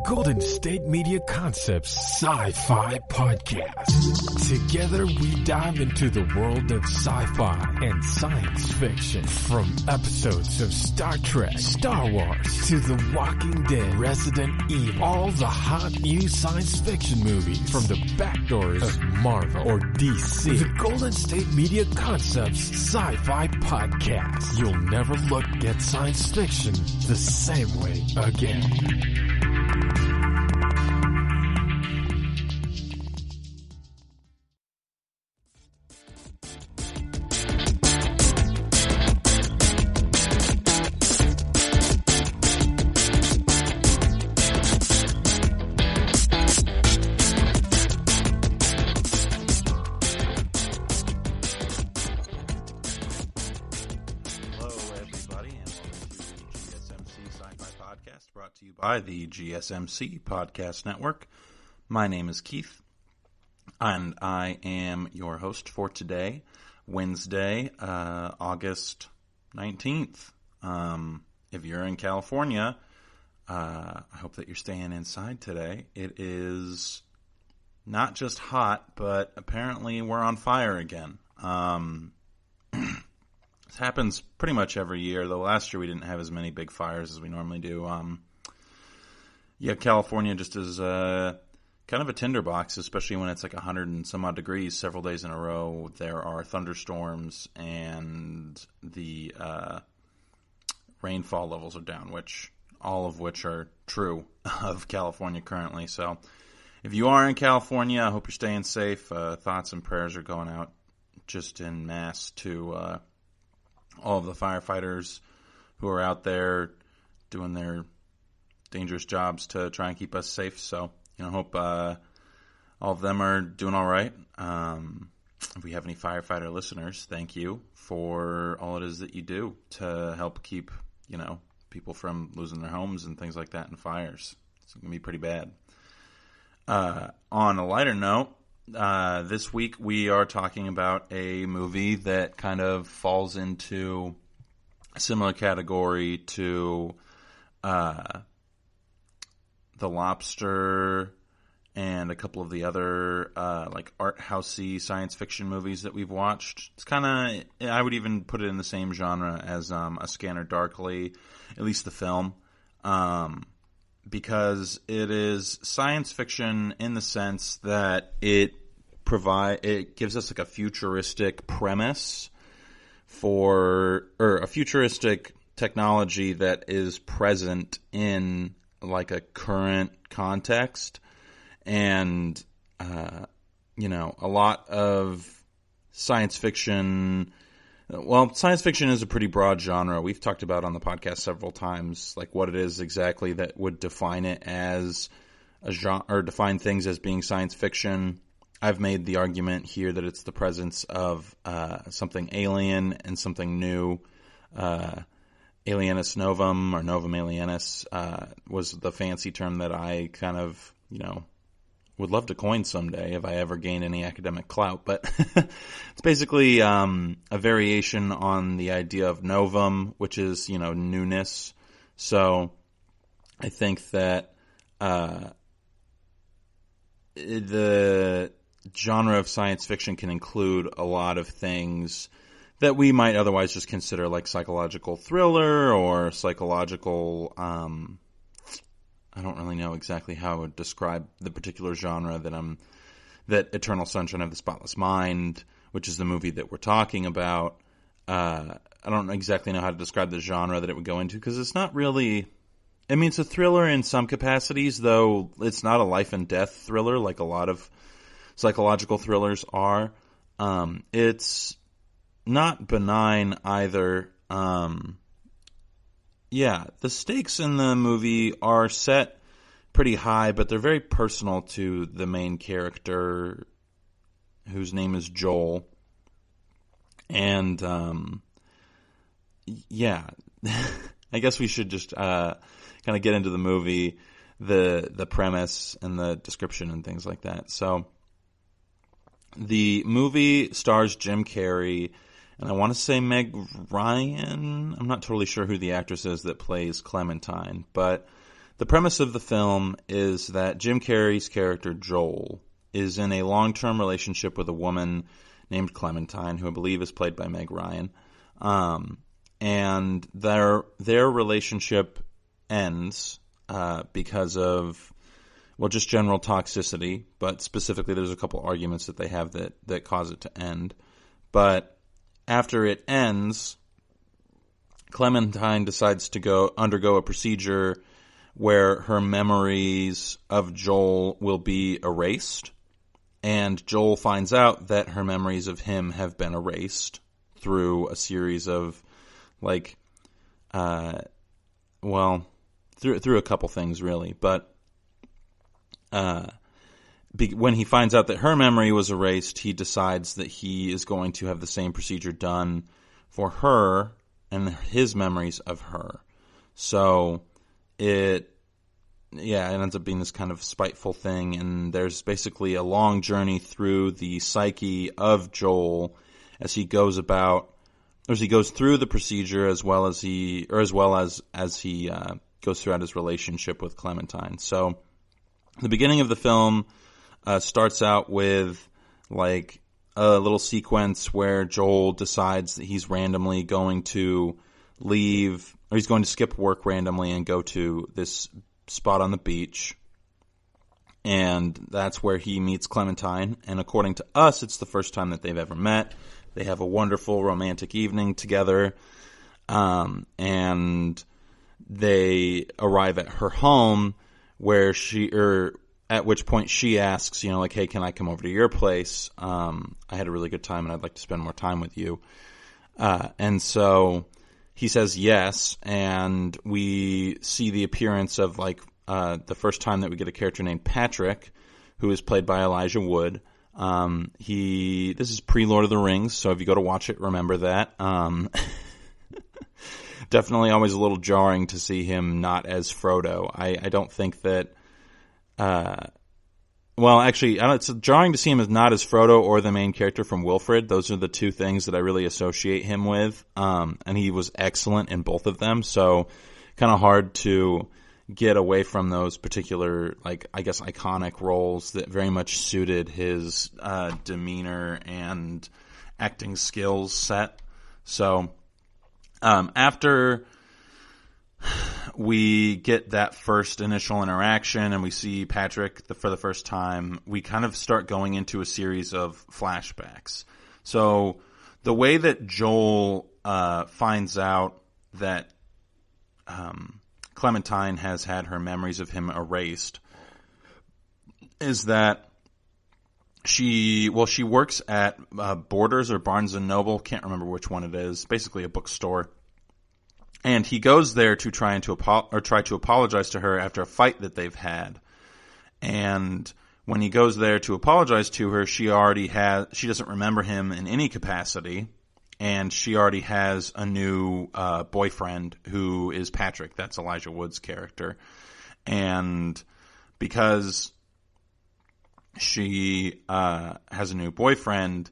Golden State Media Concepts Sci-Fi Podcast. Together we dive into the world of sci-fi and science fiction. From episodes of Star Trek, Star Wars, to The Walking Dead, Resident Evil, all the hot new science fiction movies from the back doors of Marvel or DC. The Golden State Media Concepts Sci-Fi Podcast. You'll never look at science fiction the same way again. By the GSMC Podcast Network. My name is Keith, and I am your host for today, Wednesday, August 19th. If you're in California, I hope that you're staying inside today. It is not just hot, but apparently we're on fire again. This happens pretty much every year, though last year we didn't have as many big fires as we normally do. Yeah, California just is kind of a tinderbox, especially when it's like 100 and some odd degrees several days in a row. There are thunderstorms and the rainfall levels are down, all of which are true of California currently. So if you are in California, I hope you're staying safe. Thoughts and prayers are going out just en masse to all of the firefighters who are out there doing their dangerous jobs to try and keep us safe. So, hope all of them are doing all right. If we have any firefighter listeners, thank you for all it is that you do to help keep, people from losing their homes and things like that in fires. It's going to be pretty bad. On a lighter note, this week we are talking about a movie that kind of falls into a similar category to The Lobster and a couple of the other like art housey science fiction movies that we've watched. It's kind of, I would even put it in the same genre as A Scanner Darkly, at least the film, because it is science fiction in the sense that it gives us like a futuristic premise or a futuristic technology that is present in like a current context, and a lot of science fiction. Well, science fiction is a pretty broad genre. We've talked about on the podcast several times, like what it is exactly that would define it as a genre, or define things as being science fiction. I've made the argument here that it's the presence of something alien and something new. Alienus Novum, or Novum Alienus, was the fancy term that I kind of, would love to coin someday if I ever gain any academic clout. But it's basically a variation on the idea of novum, which is, newness. So I think that the genre of science fiction can include a lot of things that we might otherwise just consider like psychological thriller or psychological, I don't really know exactly how I would describe the particular genre that Eternal Sunshine of the Spotless Mind, which is the movie that we're talking about. I don't exactly know how to describe the genre that it would go into, because it's not really, it's a thriller in some capacities, though it's not a life and death thriller like a lot of psychological thrillers are. It's not benign either. The stakes in the movie are set pretty high, but they're very personal to the main character, whose name is Joel. And, I guess we should just kind of get into the movie, the premise and the description and things like that. So, the movie stars Jim Carrey, and I want to say Meg Ryan. I'm not totally sure who the actress is that plays Clementine, but the premise of the film is that Jim Carrey's character Joel is in a long-term relationship with a woman named Clementine, who I believe is played by Meg Ryan. And their relationship ends because of, well, just general toxicity, but specifically there's a couple arguments that they have that cause it to end. But after it ends, Clementine decides to undergo a procedure where her memories of Joel will be erased, and Joel finds out that her memories of him have been erased through a series of, like, through a couple things, really. But when he finds out that her memory was erased, he decides that he is going to have the same procedure done for her and his memories of her. So it ends up being this kind of spiteful thing, and there's basically a long journey through the psyche of Joel as he goes through the procedure, as well as he goes throughout his relationship with Clementine. So the beginning of the film starts out with like a little sequence where Joel decides that he's randomly going to leave, or he's going to skip work randomly and go to this spot on the beach. And that's where he meets Clementine. And according to us, it's the first time that they've ever met. They have a wonderful romantic evening together. And they arrive at her home where at which point she asks, like, hey, can I come over to your place? I had a really good time and I'd like to spend more time with you. And so he says yes, and we see the appearance of, like, the first time that we get a character named Patrick, who is played by Elijah Wood. This is pre-Lord of the Rings, so if you go to watch it, remember that. Definitely always a little jarring to see him not as Frodo. I don't think that... it's jarring to see him as not as Frodo or the main character from Wilfred. Those are the two things that I really associate him with. And he was excellent in both of them. So kind of hard to get away from those particular, like, I guess, iconic roles that very much suited his demeanor and acting skills set. So after we get that first initial interaction and we see Patrick for the first time, we kind of start going into a series of flashbacks. So the way that Joel finds out that Clementine has had her memories of him erased is that she works at Borders or Barnes & Noble, can't remember which one it is, basically a bookstore. And he goes there to try to apologize to her after a fight that they've had. And when he goes there to apologize to her, she doesn't remember him in any capacity, and she already has a new boyfriend who is Patrick. That's Elijah Wood's character. And because she has a new boyfriend,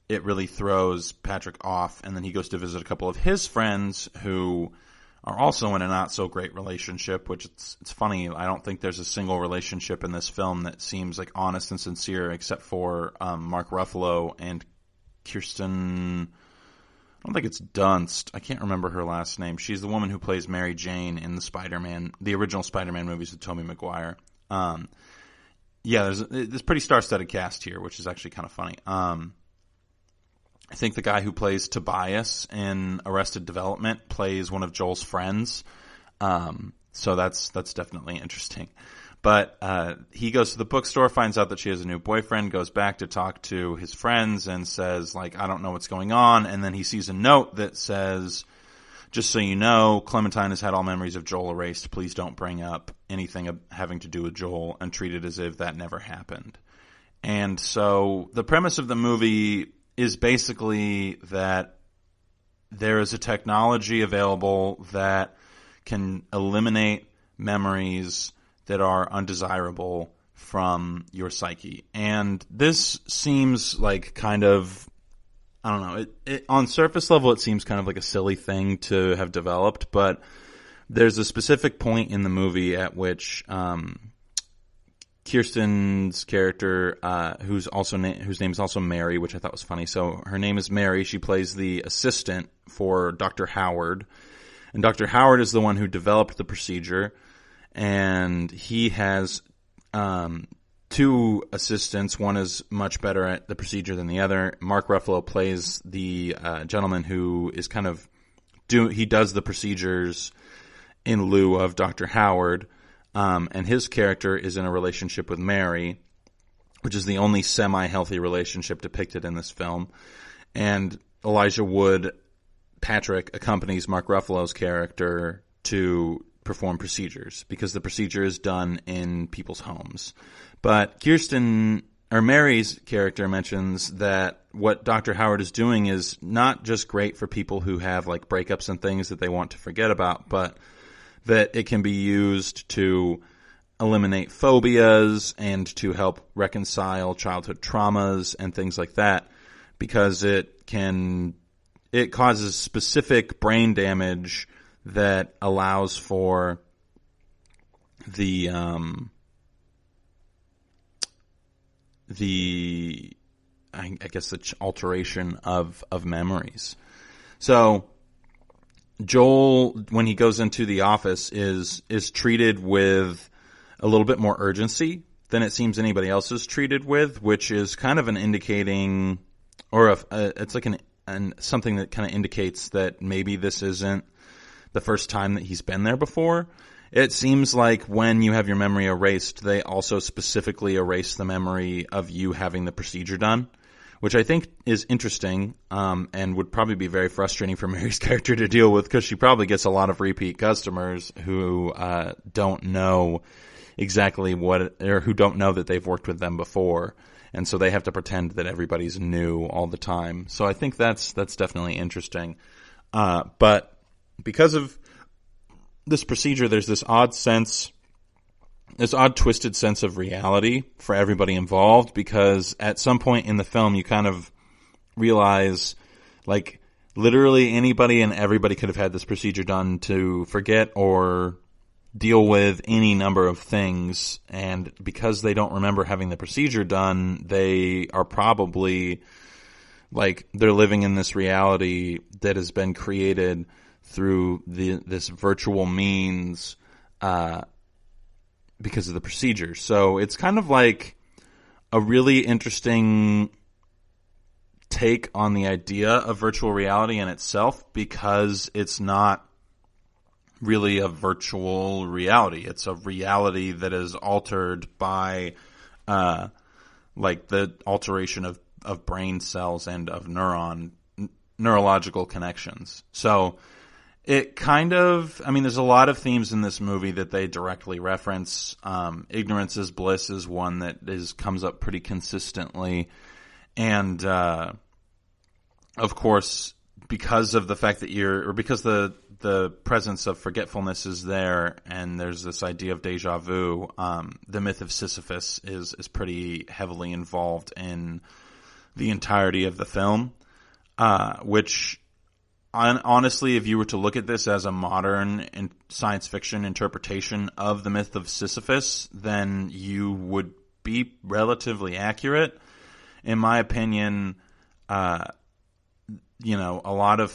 it really throws Patrick off, and then he goes to visit a couple of his friends who are also in a not-so-great relationship, which it's funny. I don't think there's a single relationship in this film that seems like honest and sincere, except for Mark Ruffalo and Kirsten... I don't think it's Dunst. I can't remember her last name. She's the woman who plays Mary Jane in the original Spider-Man movies with Tobey Maguire. There's this pretty star-studded cast here, which is actually kind of funny. I think the guy who plays Tobias in Arrested Development plays one of Joel's friends. So that's definitely interesting. But he goes to the bookstore, finds out that she has a new boyfriend, goes back to talk to his friends and says, like, I don't know what's going on. And then he sees a note that says, just so you know, Clementine has had all memories of Joel erased. Please don't bring up anything having to do with Joel and treat it as if that never happened. And so the premise of the movie is basically that there is a technology available that can eliminate memories that are undesirable from your psyche. And this seems like kind of, I don't know, it on surface level it seems kind of like a silly thing to have developed, but there's a specific point in the movie at which Kirsten's character, whose name is also Mary, which I thought was funny. So her name is Mary. She plays the assistant for Dr. Howard, and Dr. Howard is the one who developed the procedure, and he has two assistants. One is much better at the procedure than the other. Mark Ruffalo plays the gentleman who is kind of he does the procedures in lieu of Dr. Howard. And his character is in a relationship with Mary, which is the only semi-healthy relationship depicted in this film. And Elijah Wood, Patrick, accompanies Mark Ruffalo's character to perform procedures because the procedure is done in people's homes. But Mary's character mentions that what Dr. Howard is doing is not just great for people who have like breakups and things that they want to forget about, but that it can be used to eliminate phobias and to help reconcile childhood traumas and things like that, because it causes specific brain damage that allows for the alteration of memories. So Joel, when he goes into the office, is treated with a little bit more urgency than it seems anybody else is treated with, which is kind of an indicating, or it's like something that kind of indicates that maybe this isn't the first time that he's been there before. It seems like when you have your memory erased, they also specifically erase the memory of you having the procedure done, which I think is interesting, and would probably be very frustrating for Mary's character to deal with, because she probably gets a lot of repeat customers who don't know exactly or who don't know that they've worked with them before, and so they have to pretend that everybody's new all the time. So I think that's definitely interesting. But because of this procedure, there's this odd twisted sense of reality for everybody involved, because at some point in the film you kind of realize, like, literally anybody and everybody could have had this procedure done to forget or deal with any number of things, and because they don't remember having the procedure done, they are probably, like, they're living in this reality that has been created through this virtual means, because of the procedure. So it's kind of like a really interesting take on the idea of virtual reality in itself, because it's not really a virtual reality. It's a reality that is altered by like the alteration of brain cells and of neurological connections. So it kind of, there's a lot of themes in this movie that they directly reference. Ignorance is bliss is one that comes up pretty consistently. And, of course, because of the fact that because the presence of forgetfulness is there, and there's this idea of deja vu, the myth of Sisyphus is pretty heavily involved in the entirety of the film, which, honestly, if you were to look at this as a modern science fiction interpretation of the myth of Sisyphus, then you would be relatively accurate. In my opinion, a lot of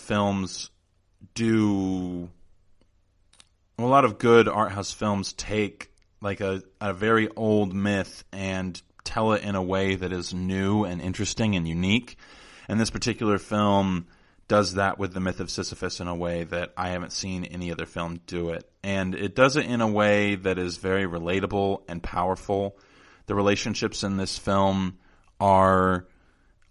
good art house films take like a very old myth and tell it in a way that is new and interesting and unique. And this particular film does that with the myth of Sisyphus in a way that I haven't seen any other film do it. And it does it in a way that is very relatable and powerful. The relationships in this film are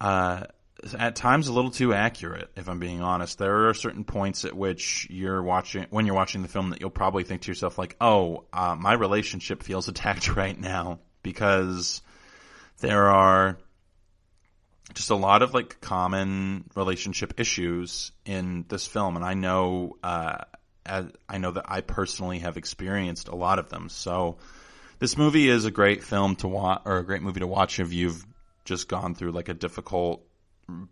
at times a little too accurate, if I'm being honest. There are certain points at which when you're watching the film, that you'll probably think to yourself like, my relationship feels attacked right now, because there are just a lot of like common relationship issues in this film, and I know that I personally have experienced a lot of them. So this movie is a great film to watch, or a great movie to watch if you've just gone through like a difficult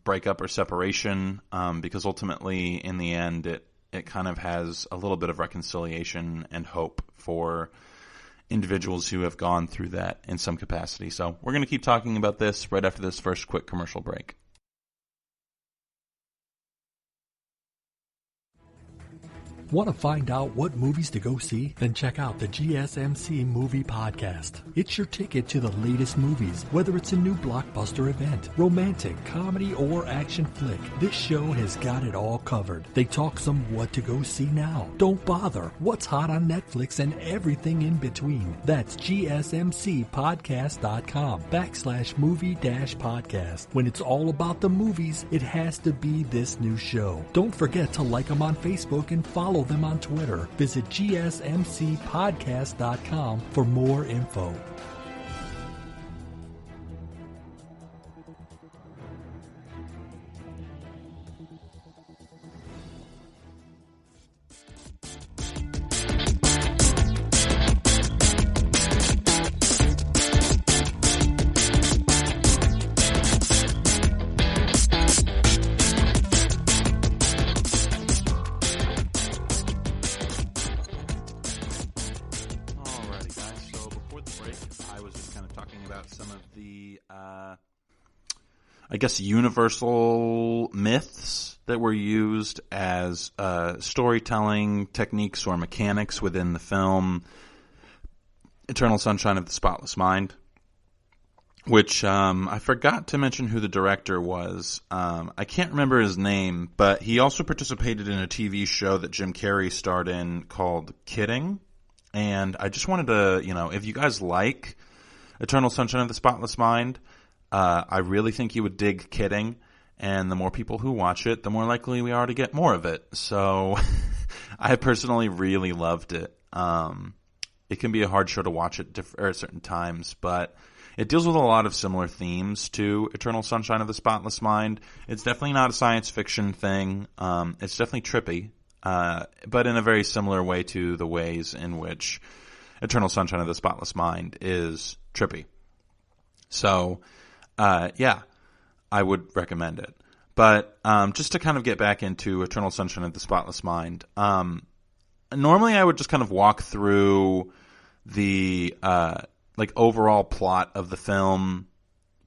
breakup or separation, because ultimately in the end it kind of has a little bit of reconciliation and hope for individuals who have gone through that in some capacity. So we're going to keep talking about this right after this first quick commercial break. Want to find out what movies to go see? Then check out the GSMC Movie Podcast. It's your ticket to the latest movies, whether it's a new blockbuster event, romantic, comedy, or action flick. This show has got it all covered. They talk some what to go see now, don't bother, what's hot on Netflix, and everything in between. That's gsmcpodcast.com/movie-podcast. When it's all about the movies, it has to be this new show. Don't forget to like them on Facebook and follow them on Twitter. Visit gsmcpodcast.com for more info. I guess, universal myths that were used as storytelling techniques or mechanics within the film Eternal Sunshine of the Spotless Mind, which I forgot to mention who the director was. I can't remember his name, but he also participated in a TV show that Jim Carrey starred in called Kidding. And I just wanted to, if you guys like Eternal Sunshine of the Spotless Mind, I really think you would dig Kidding, and the more people who watch it, the more likely we are to get more of it. So I personally really loved it. It can be a hard show to watch at certain times, but it deals with a lot of similar themes to Eternal Sunshine of the Spotless Mind. It's definitely not a science fiction thing. It's definitely trippy, but in a very similar way to the ways in which Eternal Sunshine of the Spotless Mind is trippy. So yeah, I would recommend it. But just to kind of get back into Eternal Sunshine of the Spotless Mind, normally I would just kind of walk through the overall plot of the film,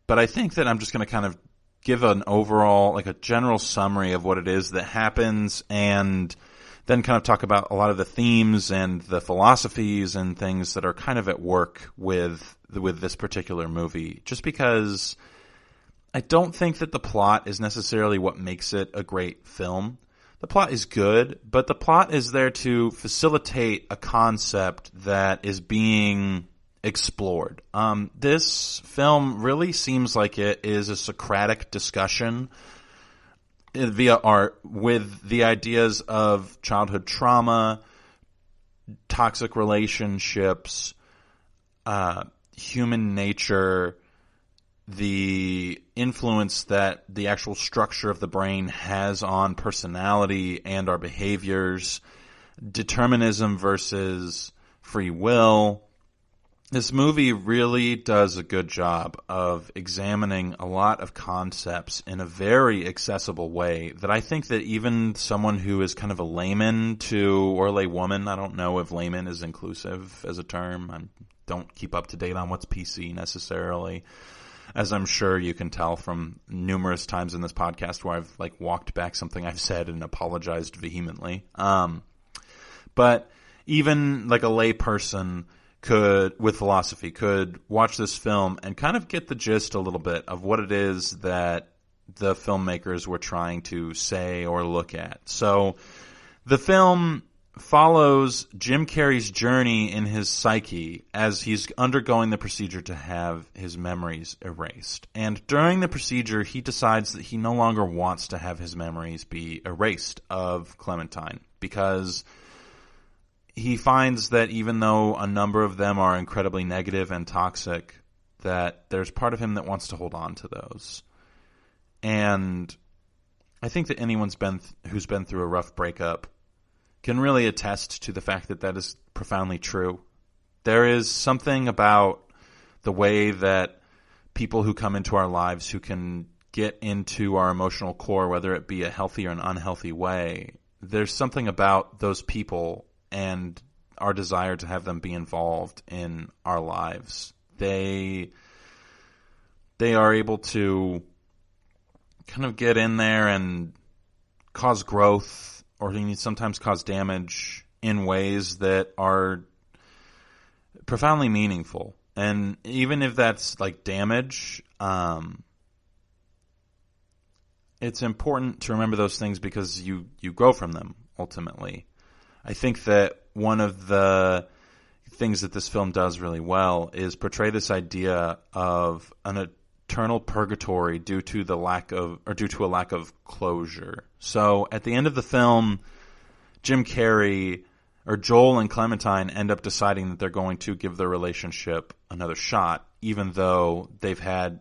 but I think that I'm just going to kind of give an overall, a general summary of what it is that happens, and then kind of talk about a lot of the themes and the philosophies and things that are kind of at work with this particular movie, just because I don't think that the plot is necessarily what makes it a great film. The plot is good, but the plot is there to facilitate a concept that is being explored. This film really seems like it is a Socratic discussion via art with the ideas of childhood trauma, toxic relationships, human nature, the influence that the actual structure of the brain has on personality and our behaviors, determinism versus free will. This movie really does a good job of examining a lot of concepts in a very accessible way that I think that even someone who is kind of a layman or laywoman, I don't know if layman is inclusive as a term. I don't keep up to date on what's PC necessarily, as I'm sure you can tell from numerous times in this podcast where I've walked back something I've said and apologized vehemently. But even a lay person with philosophy could watch this film and kind of get the gist a little bit of what it is that the filmmakers were trying to say or look at. So the film follows Jim Carrey's journey in his psyche as he's undergoing the procedure to have his memories erased. And during the procedure, he decides that he no longer wants to have his memories be erased of Clementine, because he finds that even though a number of them are incredibly negative and toxic, that there's part of him that wants to hold on to those. And I think that anyone who's been through a rough breakup can really attest to the fact that that is profoundly true. There is something about the way that people who come into our lives who can get into our emotional core, whether it be a healthy or an unhealthy way, there's something about those people and our desire to have them be involved in our lives. They are able to kind of get in there and cause growth, or sometimes cause damage in ways that are profoundly meaningful. And even if that's like damage, it's important to remember those things because you grow from them ultimately. I think that one of the things that this film does really well is portray this idea of an eternal purgatory due to a lack of closure. So at the end of the film, Joel and Clementine end up deciding that they're going to give their relationship another shot, even though they've had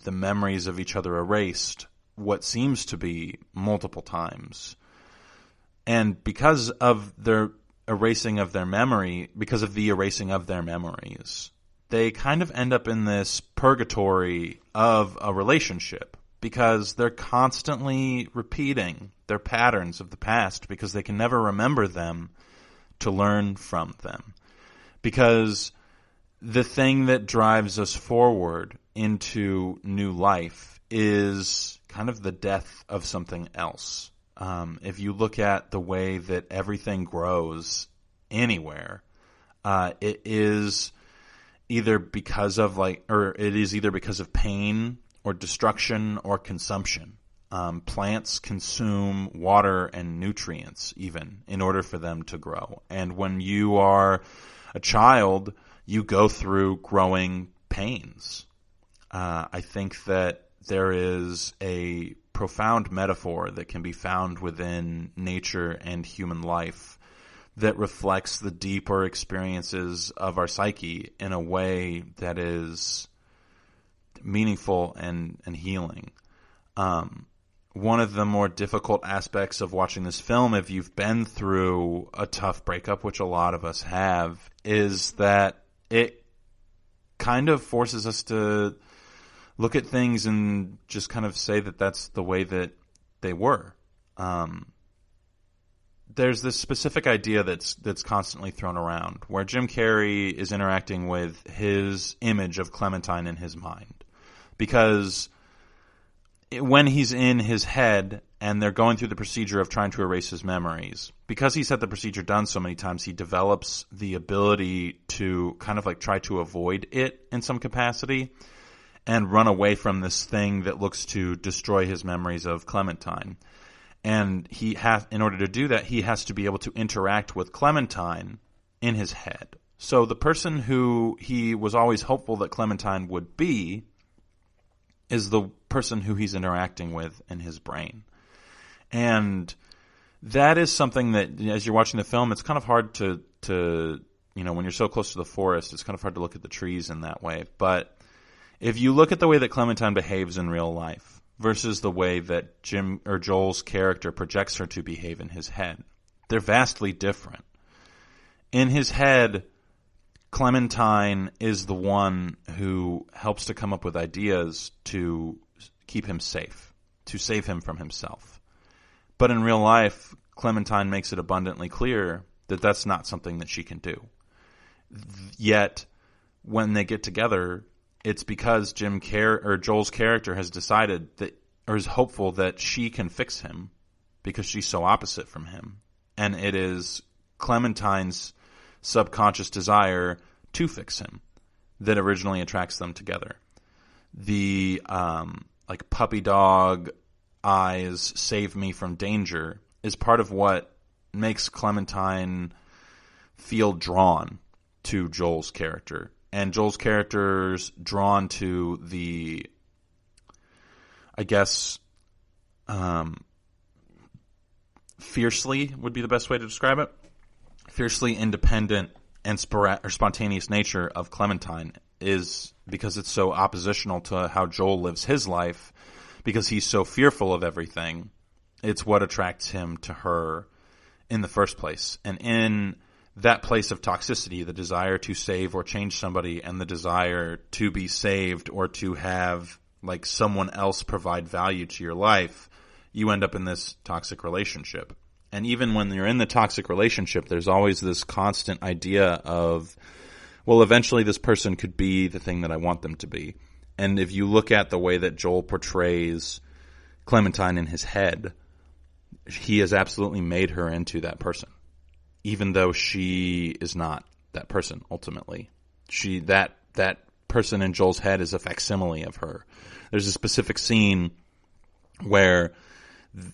the memories of each other erased what seems to be multiple times. And because of the erasing of their memories, they kind of end up in this purgatory of a relationship because they're constantly repeating their patterns of the past because they can never remember them to learn from them. Because the thing that drives us forward into new life is kind of the death of something else. If you look at the way that everything grows anywhere, it is either because of pain or destruction or consumption. Plants consume water and nutrients even in order for them to grow. And when you are a child, you go through growing pains. I think that there is a profound metaphor that can be found within nature and human life that reflects the deeper experiences of our psyche in a way that is meaningful and healing. One of the more difficult aspects of watching this film, if you've been through a tough breakup, which a lot of us have, is that it kind of forces us to look at things and just kind of say that that's the way that they were. There's this specific idea that's constantly thrown around where Jim Carrey is interacting with his image of Clementine in his mind. Because when he's in his head and they're going through the procedure of trying to erase his memories, because he's had the procedure done so many times, he develops the ability to kind of like try to avoid it in some capacity and run away from this thing that looks to destroy his memories of Clementine. And in order to do that, he has to be able to interact with Clementine in his head. So the person who he was always hopeful that Clementine would be is the person who he's interacting with in his brain. And that is something that, as you're watching the film, it's kind of hard to when you're so close to the forest, it's kind of hard to look at the trees in that way. But if you look at the way that Clementine behaves in real life versus the way that Joel's character projects her to behave in his head, they're vastly different. In his head, Clementine is the one who helps to come up with ideas to keep him safe, to save him from himself. But in real life, Clementine makes it abundantly clear that that's not something that she can do. Yet, when they get together, it's because Joel's character has decided that, or is hopeful that she can fix him because she's so opposite from him. And it is Clementine's subconscious desire to fix him that originally attracts them together. The puppy dog eyes save me from danger is part of what makes Clementine feel drawn to Joel's character. And Joel's character's drawn to the, fiercely would be the best way to describe it. Fiercely independent and spontaneous nature of Clementine is because it's so oppositional to how Joel lives his life, because he's so fearful of everything. It's what attracts him to her in the first place. And in that place of toxicity, the desire to save or change somebody and the desire to be saved or to have like someone else provide value to your life, you end up in this toxic relationship. And even when you're in the toxic relationship, there's always this constant idea of, well, eventually this person could be the thing that I want them to be. And if you look at the way that Joel portrays Clementine in his head, he has absolutely made her into that person, even though she is not that person ultimately. That person in Joel's head is a facsimile of her. There's a specific scene where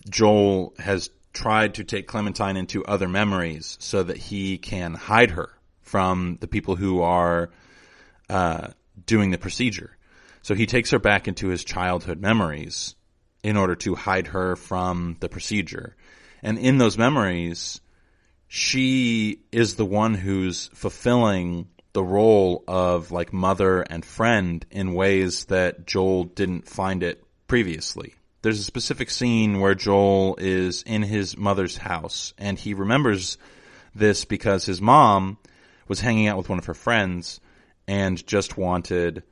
Joel has tried to take Clementine into other memories so that he can hide her from the people who are doing the procedure. So he takes her back into his childhood memories in order to hide her from the procedure. And in those memories, she is the one who's fulfilling the role of like mother and friend in ways that Joel didn't find it previously. There's a specific scene where Joel is in his mother's house, and he remembers this because his mom was hanging out with one of her friends and just wanted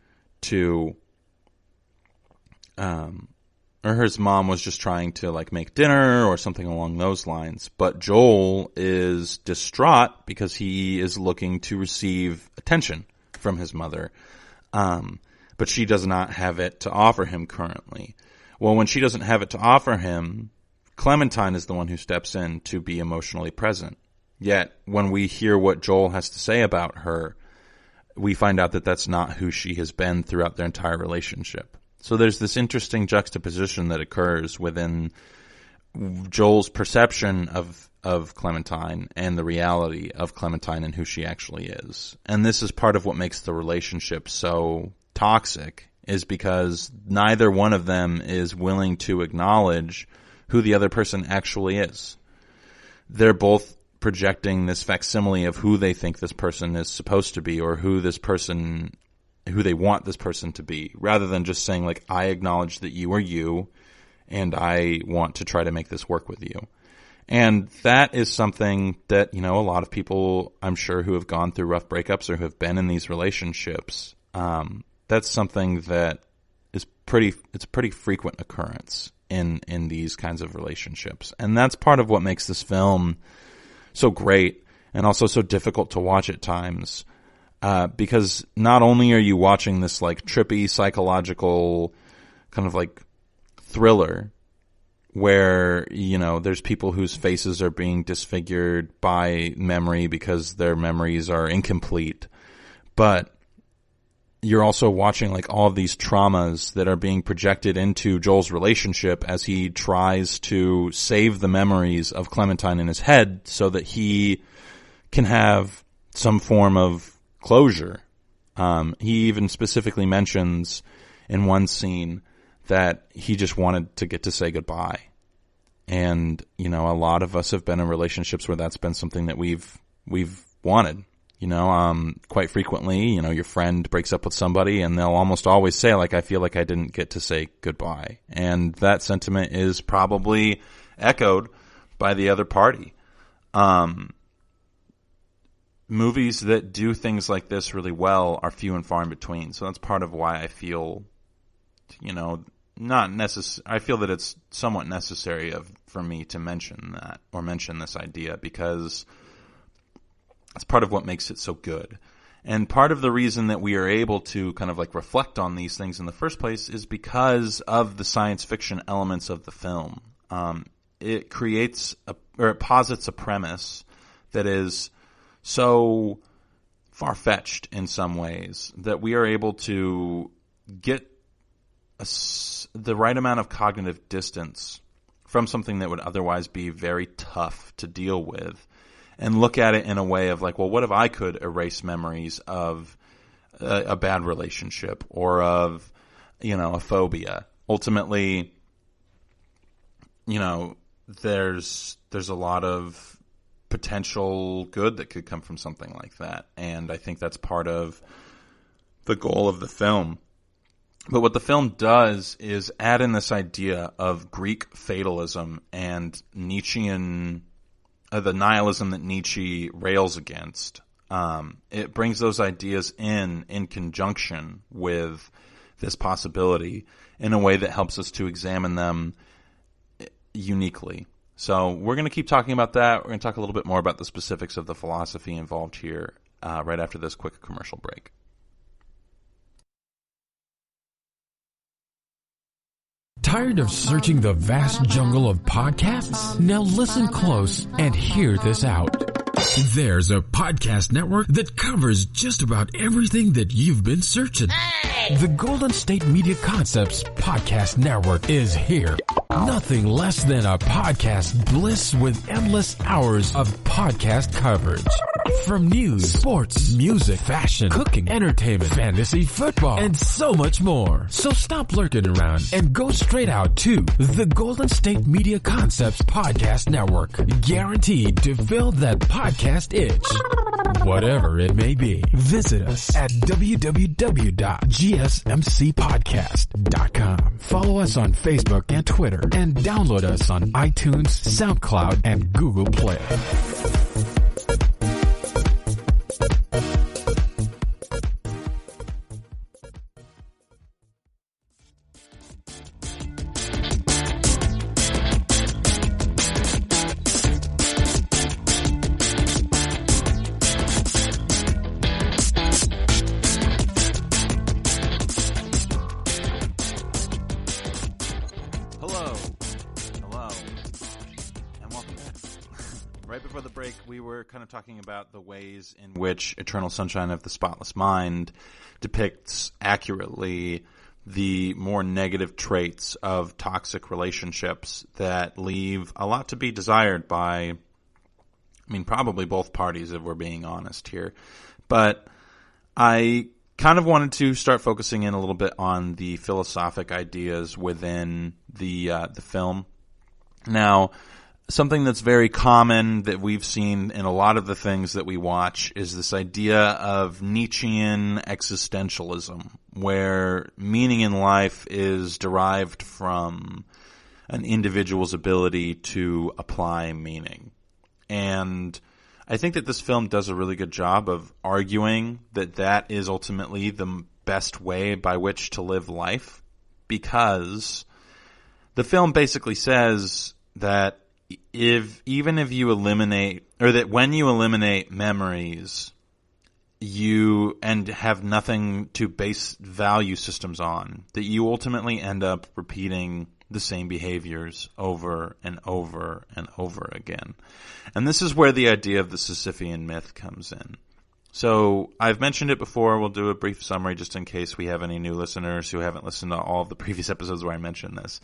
to, or his mom was just trying to like make dinner or something along those lines. But Joel is distraught because he is looking to receive attention from his mother. But she does not have it to offer him currently. Well, when she doesn't have it to offer him, Clementine is the one who steps in to be emotionally present. Yet, when we hear what Joel has to say about her, we find out that that's not who she has been throughout their entire relationship. So there's this interesting juxtaposition that occurs within Joel's perception of Clementine and the reality of Clementine and who she actually is. And this is part of what makes the relationship so toxic, is because neither one of them is willing to acknowledge who the other person actually is. They're both projecting this facsimile of who they think this person is supposed to be, or who they want this person to be, rather than just saying like, I acknowledge that you are you, and I want to try to make this work with you. And that is something that, a lot of people, I'm sure, who have gone through rough breakups or who have been in these relationships, that's something that is it's a pretty frequent occurrence in these kinds of relationships. And that's part of what makes this film so great and also so difficult to watch at times. Because not only are you watching this like trippy psychological kind of like thriller where, there's people whose faces are being disfigured by memory because their memories are incomplete, but you're also watching like all of these traumas that are being projected into Joel's relationship as he tries to save the memories of Clementine in his head so that he can have some form of closure. He even specifically mentions in one scene that he just wanted to get to say goodbye. And, a lot of us have been in relationships where that's been something that we've wanted. Quite frequently, your friend breaks up with somebody and they'll almost always say, like, I feel like I didn't get to say goodbye. And that sentiment is probably echoed by the other party. Movies that do things like this really well are few and far in between. So that's part of why I feel, I feel that it's somewhat necessary for me to mention that, or mention this idea, because it's part of what makes it so good. And part of the reason that we are able to kind of like reflect on these things in the first place is because of the science fiction elements of the film. It creates it posits a premise that is so far-fetched in some ways that we are able to get the right amount of cognitive distance from something that would otherwise be very tough to deal with, and look at it in a way of like, well, what if I could erase memories of a bad relationship or of, a phobia? Ultimately, there's a lot of potential good that could come from something like that. And I think that's part of the goal of the film. But what the film does is add in this idea of Greek fatalism and Nietzschean the nihilism that Nietzsche rails against. It brings those ideas in conjunction with this possibility in a way that helps us to examine them uniquely. So we're going to keep talking about that. We're going to talk a little bit more about the specifics of the philosophy involved here right after this quick commercial break. Tired of searching the vast jungle of podcasts? Now listen close and hear this out. There's a podcast network that covers just about everything that you've been searching. Hey! The Golden State Media Concepts Podcast Network is here. Nothing less than a podcast bliss with endless hours of podcast coverage. From news, sports, music, fashion, cooking, entertainment, fantasy, football, and so much more. So stop lurking around and go straight out to the Golden State Media Concepts Podcast Network. Guaranteed to fill that podcast itch. Whatever it may be. Visit us at www.gsmcpodcast.com. Follow us on Facebook and Twitter, and download us on iTunes, SoundCloud, and Google Play. Talking about the ways in which Eternal Sunshine of the Spotless Mind depicts accurately the more negative traits of toxic relationships that leave a lot to be desired by, probably both parties if we're being honest here. But I kind of wanted to start focusing in a little bit on the philosophic ideas within the film. Now, something that's very common that we've seen in a lot of the things that we watch is this idea of Nietzschean existentialism, where meaning in life is derived from an individual's ability to apply meaning. And I think that this film does a really good job of arguing that that is ultimately the best way by which to live life, because the film basically says that even if you eliminate, or that when you eliminate memories, you and have nothing to base value systems on, that you ultimately end up repeating the same behaviors over and over and over again. And this is where the idea of the Sisyphean myth comes in. So I've mentioned it before. We'll do a brief summary just in case we have any new listeners who haven't listened to all of the previous episodes where I mentioned this.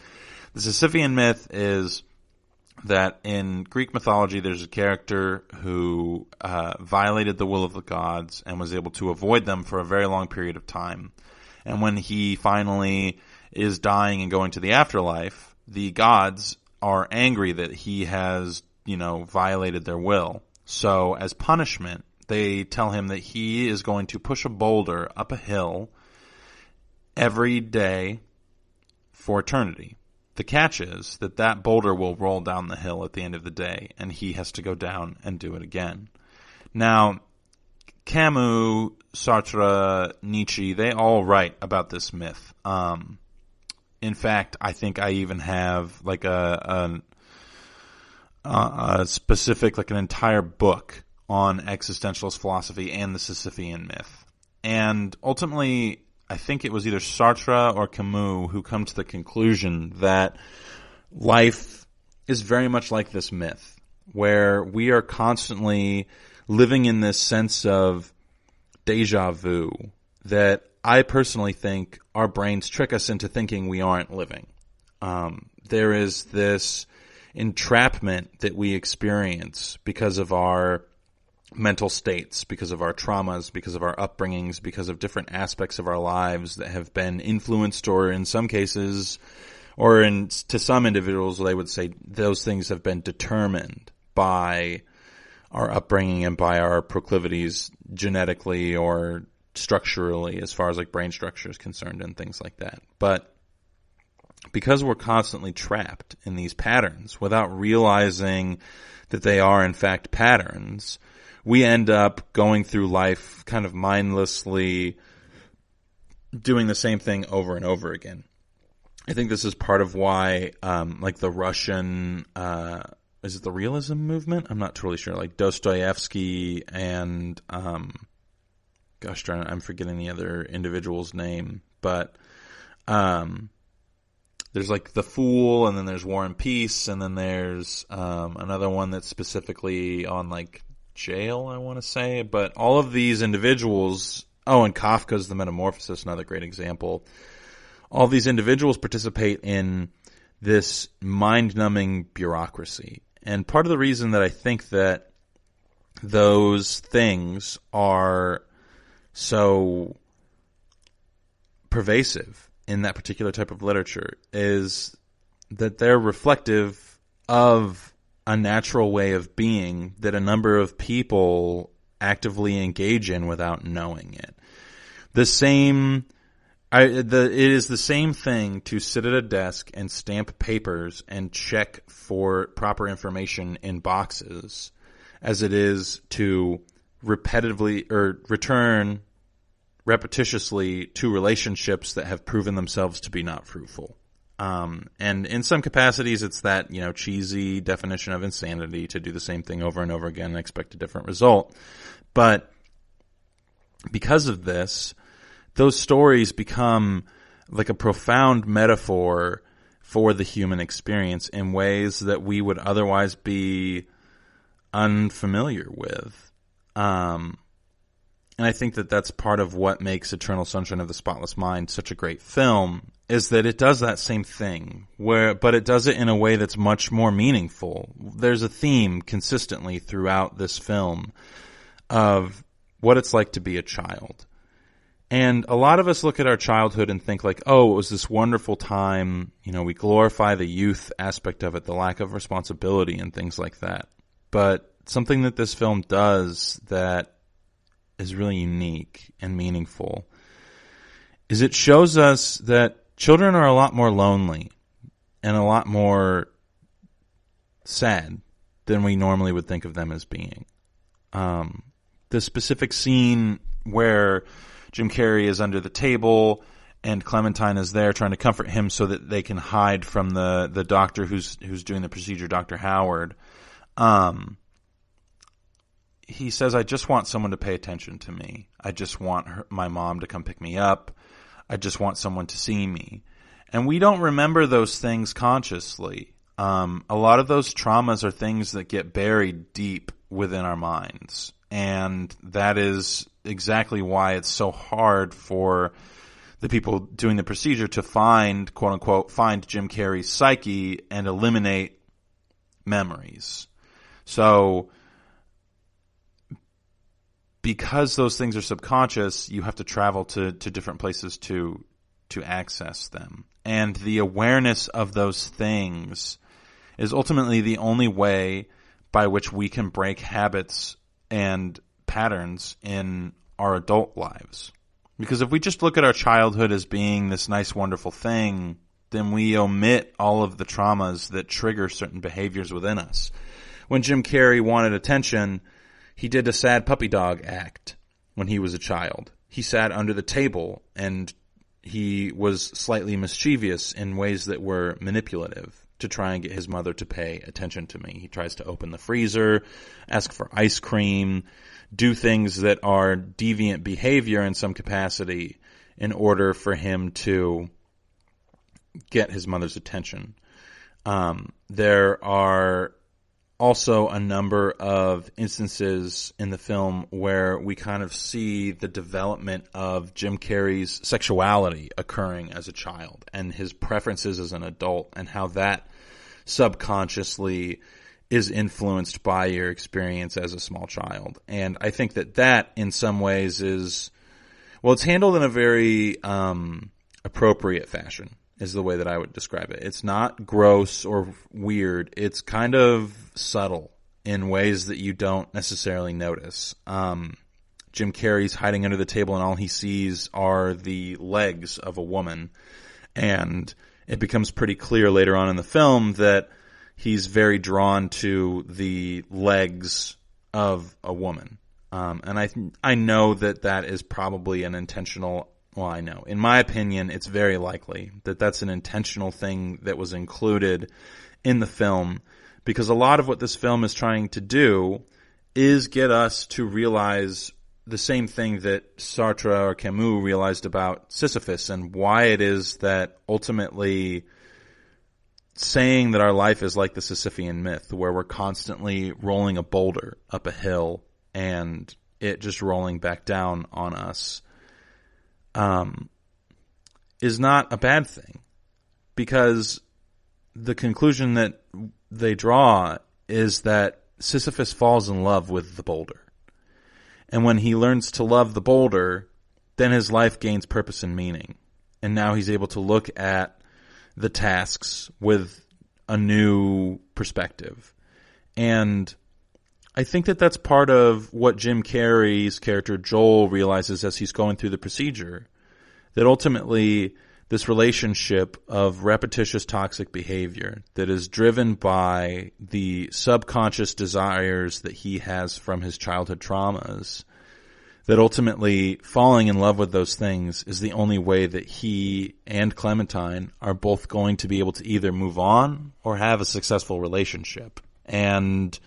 The Sisyphean myth is that in Greek mythology there's a character who violated the will of the gods and was able to avoid them for a very long period of time. And when he finally is dying and going to the afterlife, the gods are angry that he has, violated their will. So as punishment, they tell him that he is going to push a boulder up a hill every day for eternity. The catch is that that boulder will roll down the hill at the end of the day, and he has to go down and do it again. Now, Camus, Sartre, Nietzsche, they all write about this myth. In fact, I think I even have like a specific, like an entire book on existentialist philosophy and the Sisyphean myth. And ultimately, I think it was either Sartre or Camus who come to the conclusion that life is very much like this myth, where we are constantly living in this sense of deja vu that I personally think our brains trick us into thinking we aren't living. There is this entrapment that we experience because of our mental states, because of our traumas, because of our upbringings, because of different aspects of our lives that have been influenced, or in some cases, or to some individuals, they would say those things have been determined by our upbringing and by our proclivities genetically or structurally, as far as like brain structure is concerned and things like that. But because we're constantly trapped in these patterns without realizing that they are in fact patterns, we end up going through life kind of mindlessly doing the same thing over and over again. I think this is part of why, like the Russian is it the realism movement? I'm not totally sure. Like Dostoevsky and, gosh darn it, I'm forgetting the other individual's name, but, there's like The Fool, and then there's War and Peace, and then there's, another one that's specifically on like jail, I want to say, but all of these individuals, and Kafka's The Metamorphosis, another great example. All these individuals participate in this mind-numbing bureaucracy. And part of the reason that I think that those things are so pervasive in that particular type of literature is that they're reflective of a natural way of being that a number of people actively engage in without knowing it. It is the same thing to sit at a desk and stamp papers and check for proper information in boxes as it is to repetitively or return repetitiously to relationships that have proven themselves to be not fruitful. And in some capacities, it's that, cheesy definition of insanity to do the same thing over and over again and expect a different result. But because of this, those stories become like a profound metaphor for the human experience in ways that we would otherwise be unfamiliar with. And I think that that's part of what makes Eternal Sunshine of the Spotless Mind such a great film, is that it does that same thing, but it does it in a way that's much more meaningful. There's a theme consistently throughout this film of what it's like to be a child. And a lot of us look at our childhood and think like, oh, it was this wonderful time. We glorify the youth aspect of it, the lack of responsibility and things like that. But something that this film does that is really unique and meaningful is it shows us that children are a lot more lonely and a lot more sad than we normally would think of them as being. The specific scene where Jim Carrey is under the table and Clementine is there trying to comfort him so that they can hide from the doctor who's doing the procedure, Dr. Howard. He says, I just want someone to pay attention to me. I just want my mom to come pick me up. I just want someone to see me. And we don't remember those things consciously. A lot of those traumas are things that get buried deep within our minds. And that is exactly why it's so hard for the people doing the procedure to find, quote unquote, find Jim Carrey's psyche and eliminate memories. So because those things are subconscious, you have to travel to different places to access them. And the awareness of those things is ultimately the only way by which we can break habits and patterns in our adult lives. Because if we just look at our childhood as being this nice, wonderful thing, then we omit all of the traumas that trigger certain behaviors within us. When Jim Carrey wanted attention, he did a sad puppy dog act when he was a child. He sat under the table and he was slightly mischievous in ways that were manipulative to try and get his mother to pay attention to me. He tries to open the freezer, ask for ice cream, do things that are deviant behavior in some capacity in order for him to get his mother's attention. There are also a number of instances in the film where we kind of see the development of Jim Carrey's sexuality occurring as a child and his preferences as an adult and how that subconsciously is influenced by your experience as a small child. And I think that in some ways is, well, it's handled in a very appropriate fashion is the way that I would describe it. It's not gross or weird. It's kind of subtle in ways that you don't necessarily notice. Jim Carrey's hiding under the table and all he sees are the legs of a woman. And it becomes pretty clear later on in the film that he's very drawn to the legs of a woman. And I know that is probably an intentional, well, I know. In my opinion, it's very likely that that's an intentional thing that was included in the film Because a lot of what this film is trying to do is get us to realize the same thing that Sartre or Camus realized about Sisyphus, and why it is that ultimately saying that our life is like the Sisyphean myth, where we're constantly rolling a boulder up a hill and it just rolling back down on us, is not a bad thing. Because the conclusion that they draw is that Sisyphus falls in love with the boulder. And when he learns to love the boulder, then his life gains purpose and meaning. And now he's able to look at the tasks with a new perspective. And I think that that's part of what Jim Carrey's character Joel realizes as he's going through the procedure. That ultimately, this relationship of repetitious toxic behavior that is driven by the subconscious desires that he has from his childhood traumas, that ultimately falling in love with those things is the only way that he and Clementine are both going to be able to either move on or have a successful relationship. And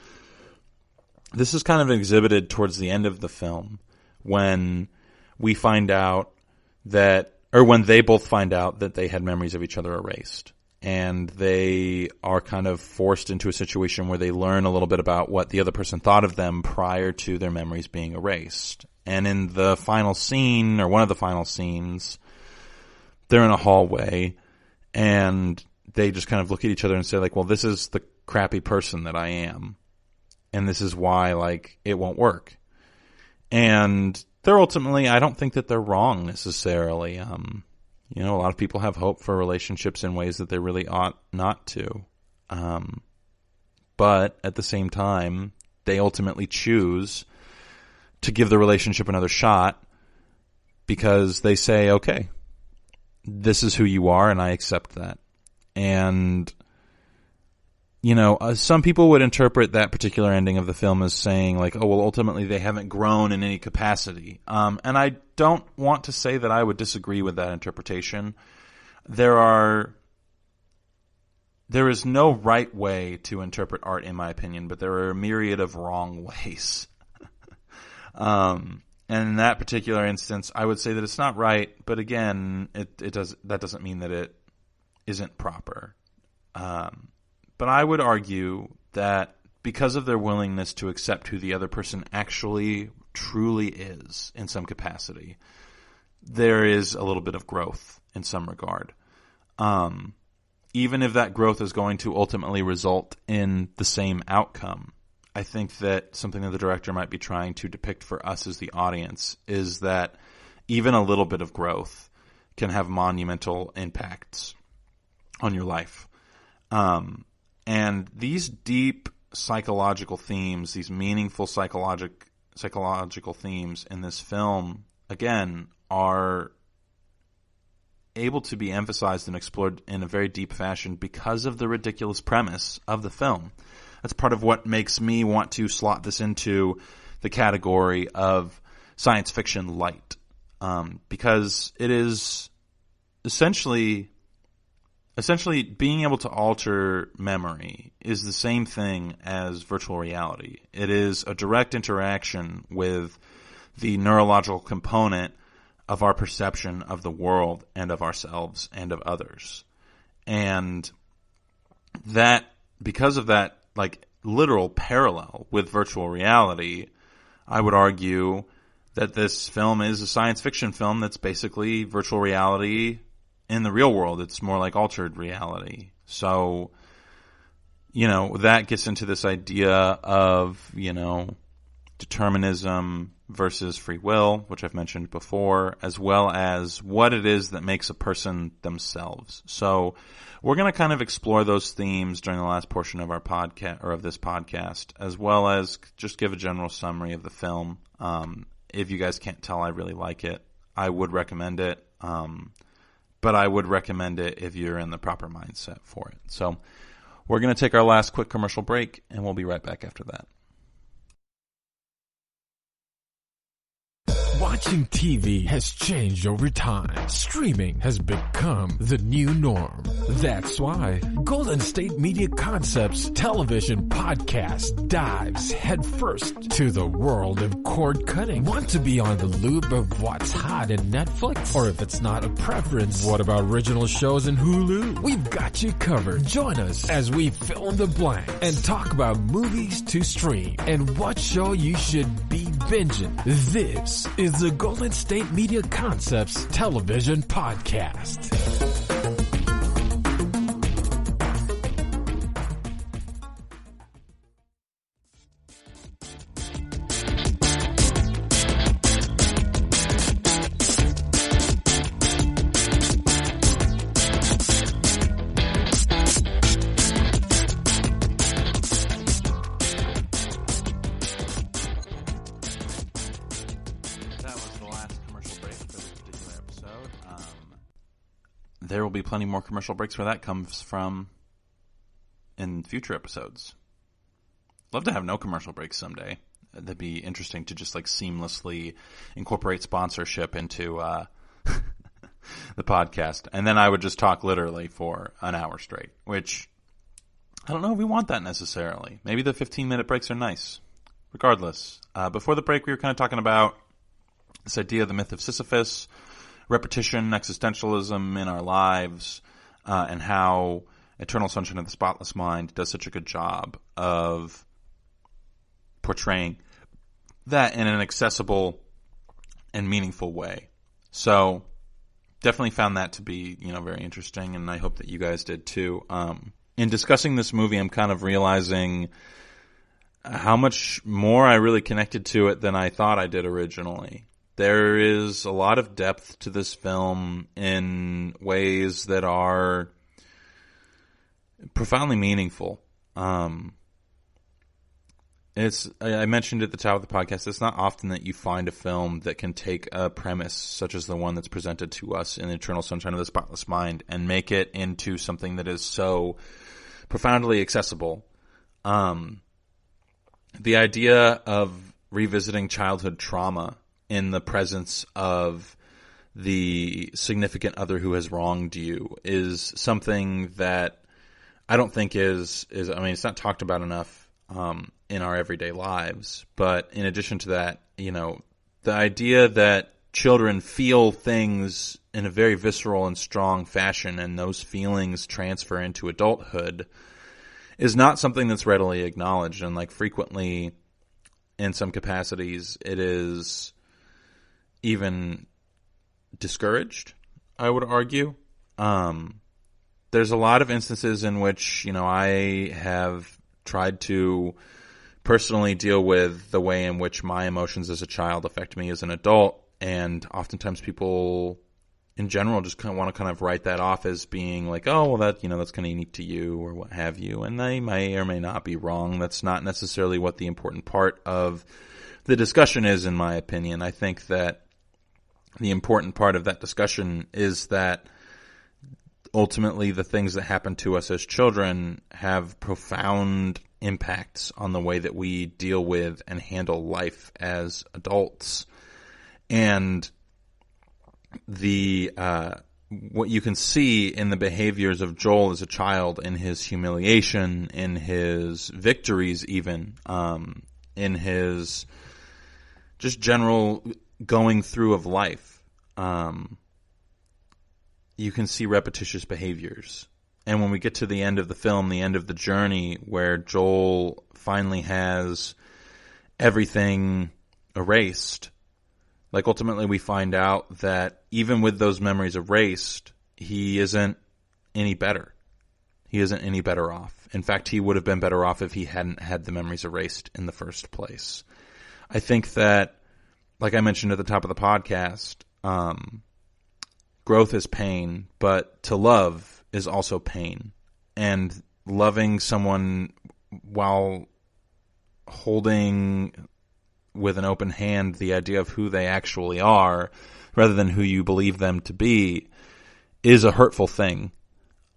this is kind of exhibited towards the end of the film when we find out that, or when they both find out that they had memories of each other erased. And they are kind of forced into a situation where they learn a little bit about what the other person thought of them prior to their memories being erased. And in the final scene, or one of the final scenes, they're in a hallway and they just kind of look at each other and say, like, well, this is the crappy person that I am. And this is why, like, it won't work. And they're ultimately, I don't think that they're wrong necessarily. You know, a lot of people have hope for relationships in ways that they really ought not to. But at the same time, they ultimately choose to give the relationship another shot because they say, okay, this is who you are and I accept that. And, you know, some people would interpret that particular ending of the film as saying, like, oh, well, ultimately they haven't grown in any capacity. And I don't want to say that I would disagree with that interpretation. There is no right way to interpret art, in my opinion, but there are a myriad of wrong ways. And in that particular instance, I would say that it's not right, but again, that doesn't mean that it isn't proper. But I would argue that because of their willingness to accept who the other person actually truly is in some capacity, there is a little bit of growth in some regard. Even if that growth is going to ultimately result in the same outcome, I think that something that the director might be trying to depict for us as the audience is that even a little bit of growth can have monumental impacts on your life. And these deep psychological themes, these meaningful psychological themes in this film, again, are able to be emphasized and explored in a very deep fashion because of the ridiculous premise of the film. That's part of what makes me want to slot this into the category of science fiction light, because it is essentially being able to alter memory is the same thing as virtual reality. It is a direct interaction with the neurological component of our perception of the world and of ourselves and of others. And that, because of that, like, literal parallel with virtual reality, I would argue that this film is a science fiction film that's basically virtual reality in the real world. It's more like altered reality. So, you know, that gets into this idea of, you know, determinism versus free will, which I've mentioned before, as well as what it is that makes a person themselves. So we're going to kind of explore those themes during the last portion of our podcast, or of this podcast, as well as just give a general summary of the film. If you guys can't tell, I really like it. I would recommend it. But I would recommend it if you're in the proper mindset for it. So we're going to take our last quick commercial break, and we'll be right back after that. Watching TV has changed over time. Streaming has become the new norm. That's why Golden State Media Concepts television podcast dives headfirst to the world of cord cutting. Want to be on the loop of what's hot in Netflix? Or if it's not a preference, what about original shows in Hulu? We've got you covered. Join us as we fill in the blank and talk about movies to stream and what show you should be binging. This is the Golden State Media Concepts television podcast. There will be plenty more commercial breaks where that comes from in future episodes. Love to have no commercial breaks someday. That'd be interesting to just like seamlessly incorporate sponsorship into the podcast. And then I would just talk literally for an hour straight, which I don't know if we want that necessarily. Maybe the 15-minute breaks are nice. Regardless, before the break we were kind of talking about this idea of the myth of Sisyphus, repetition, existentialism in our lives, and how Eternal Sunshine of the Spotless Mind does such a good job of portraying that in an accessible and meaningful way. So definitely found that to be, very interesting, and I hope that you guys did too. In discussing this movie, I'm kind of realizing how much more I really connected to it than I thought I did originally. There is a lot of depth to this film in ways that are profoundly meaningful. I mentioned at the top of the podcast, it's not often that you find a film that can take a premise such as the one that's presented to us in Eternal Sunshine of the Spotless Mind and make it into something that is so profoundly accessible. The idea of revisiting childhood trauma in the presence of the significant other who has wronged you is something that I don't think is it's not talked about enough in our everyday lives. But in addition to that, the idea that children feel things in a very visceral and strong fashion and those feelings transfer into adulthood is not something that's readily acknowledged. And frequently in some capacities it is even discouraged, I would argue. There's a lot of instances in which, I have tried to personally deal with the way in which my emotions as a child affect me as an adult, and oftentimes people in general just want to write that off as being like, oh, well, that's kind of unique to you or what have you, and they may or may not be wrong. That's not necessarily what the important part of the discussion is, in my opinion. I think that the important part of that discussion is that ultimately the things that happen to us as children have profound impacts on the way that we deal with and handle life as adults. And what you can see in the behaviors of Joel as a child, in his humiliation, in his victories even, in his just general going through of life, you can see repetitious behaviors. And when we get to the end of the film, the end of the journey, where Joel finally has everything erased, ultimately we find out that even with those memories erased, he isn't any better. He isn't any better off. In fact, he would have been better off if he hadn't had the memories erased in the first place. I think that, like I mentioned at the top of the podcast, growth is pain, but to love is also pain. And loving someone while holding with an open hand the idea of who they actually are, rather than who you believe them to be, is a hurtful thing.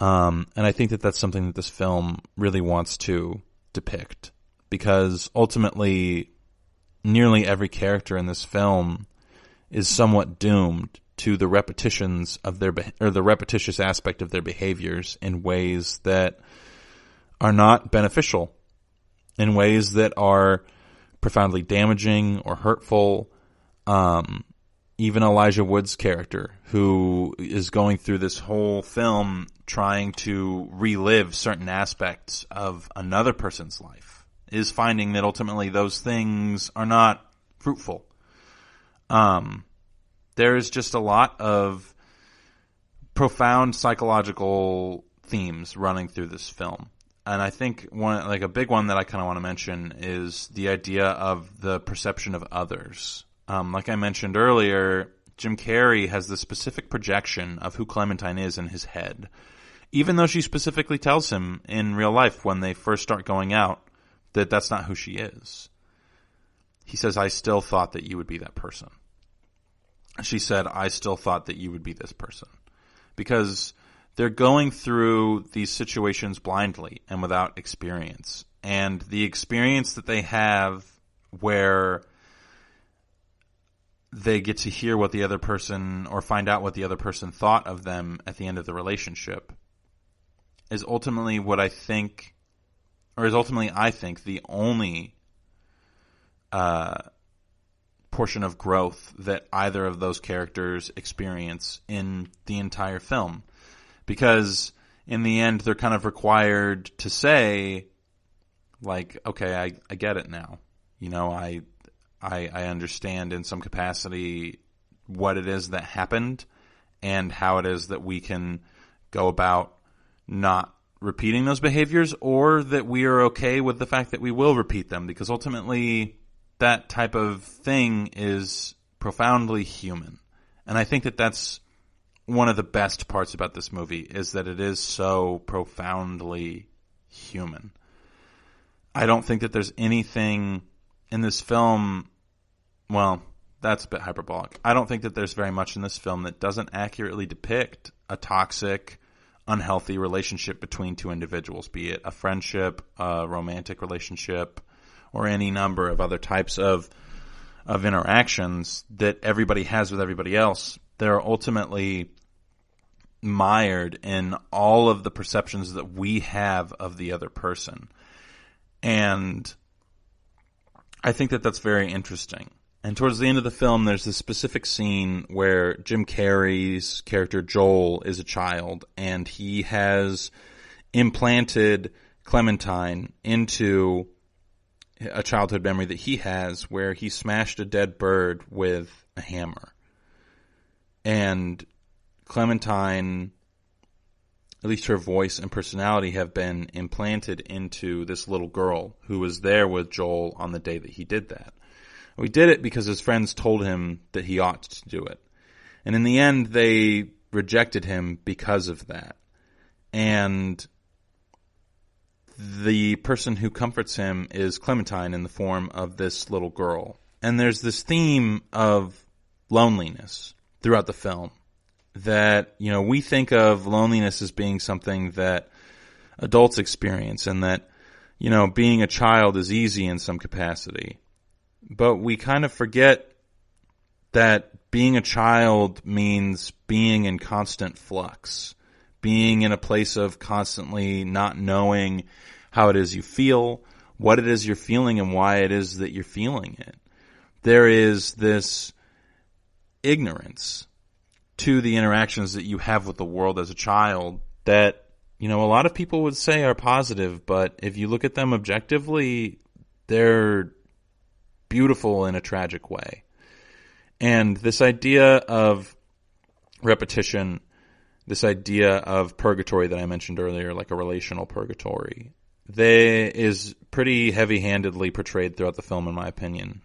And I think that that's something that this film really wants to depict, because ultimately nearly every character in this film is somewhat doomed to the repetitions of the repetitious aspect of their behaviors in ways that are not beneficial, in ways that are profoundly damaging or hurtful. Even Elijah Wood's character, who is going through this whole film trying to relive certain aspects of another person's life, is finding that ultimately those things are not fruitful. There's just a lot of profound psychological themes running through this film. And I think a big one that I kind of want to mention is the idea of the perception of others. Like I mentioned earlier, Jim Carrey has the specific projection of who Clementine is in his head, even though she specifically tells him in real life when they first start going out that that's not who she is. He says, "I still thought that you would be that person." She said, "I still thought that you would be this person." Because they're going through these situations blindly and without experience. And the experience that they have where they get to hear what the other person, or find out what the other person thought of them at the end of the relationship, is ultimately I think, the only portion of growth that either of those characters experience in the entire film. Because in the end, they're kind of required to say, like, okay, I get it now. You know, I understand in some capacity what it is that happened and how it is that we can go about not repeating those behaviors, or that we are okay with the fact that we will repeat them, because ultimately that type of thing is profoundly human. And I think that that's one of the best parts about this movie, is that it is so profoundly human. I don't think that there's anything in this film, well, that's a bit hyperbolic. I don't think that there's very much in this film that doesn't accurately depict a toxic, unhealthy relationship between two individuals, be it a friendship, a romantic relationship, or any number of other types of interactions that everybody has with everybody else. They're ultimately mired in all of the perceptions that we have of the other person. And I think that that's very interesting. And towards the end of the film, there's this specific scene where Jim Carrey's character Joel is a child, and he has implanted Clementine into a childhood memory that he has where he smashed a dead bird with a hammer. And Clementine, at least her voice and personality, have been implanted into this little girl who was there with Joel on the day that he did that. He did it because his friends told him that he ought to do it. And in the end, they rejected him because of that. And the person who comforts him is Clementine in the form of this little girl. And there's this theme of loneliness throughout the film that, you know, we think of loneliness as being something that adults experience, and that, you know, being a child is easy in some capacity. But we kind of forget that being a child means being in constant flux, being in a place of constantly not knowing how it is you feel, what it is you're feeling, and why it is that you're feeling it. There is this ignorance to the interactions that you have with the world as a child that, you know, a lot of people would say are positive, but if you look at them objectively, they're beautiful in a tragic way. And this idea of repetition, this idea of purgatory that I mentioned earlier, like a relational purgatory, is pretty heavy-handedly portrayed throughout the film, in my opinion.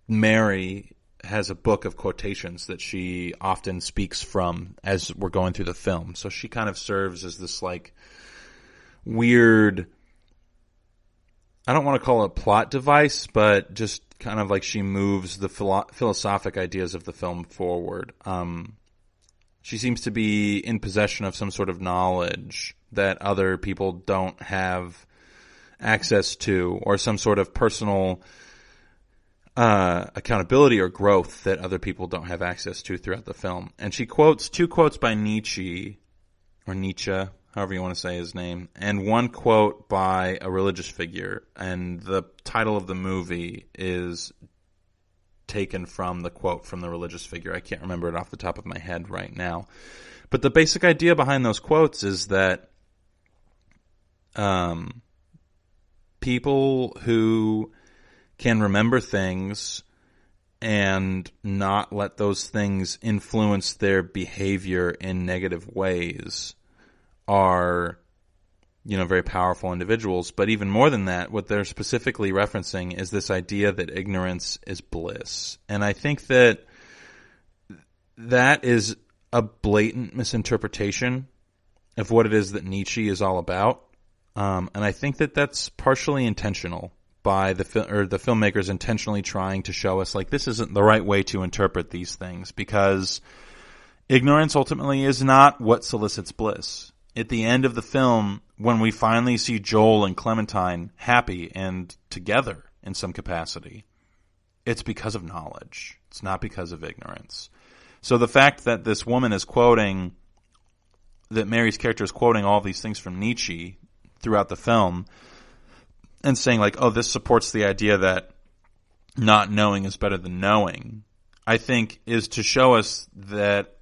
Mary has a book of quotations that she often speaks from as we're going through the film. So she kind of serves as this like weird, I don't want to call it a plot device, but just kind of like she moves the philosophic ideas of the film forward. She seems to be in possession of some sort of knowledge that other people don't have access to, or some sort of personal accountability or growth that other people don't have access to throughout the film. And she quotes 2 quotes by Nietzsche, or Nietzsche, however you want to say his name, and 1 quote by a religious figure. And the title of the movie is taken from the quote from the religious figure. I can't remember it off the top of my head right now. But the basic idea behind those quotes is that people who can remember things and not let those things influence their behavior in negative ways are, very powerful individuals. But even more than that, what they're specifically referencing is this idea that ignorance is bliss. And I think that is a blatant misinterpretation of what it is that Nietzsche is all about. And I think that that's partially intentional by the filmmakers intentionally trying to show us, like, this isn't the right way to interpret these things, because ignorance ultimately is not what solicits bliss. At the end of the film, when we finally see Joel and Clementine happy and together in some capacity, it's because of knowledge. It's not because of ignorance. So the fact that this woman is quoting, that Mary's character is quoting all these things from Nietzsche throughout the film, and saying, like, oh, this supports the idea that not knowing is better than knowing, I think is to show us that,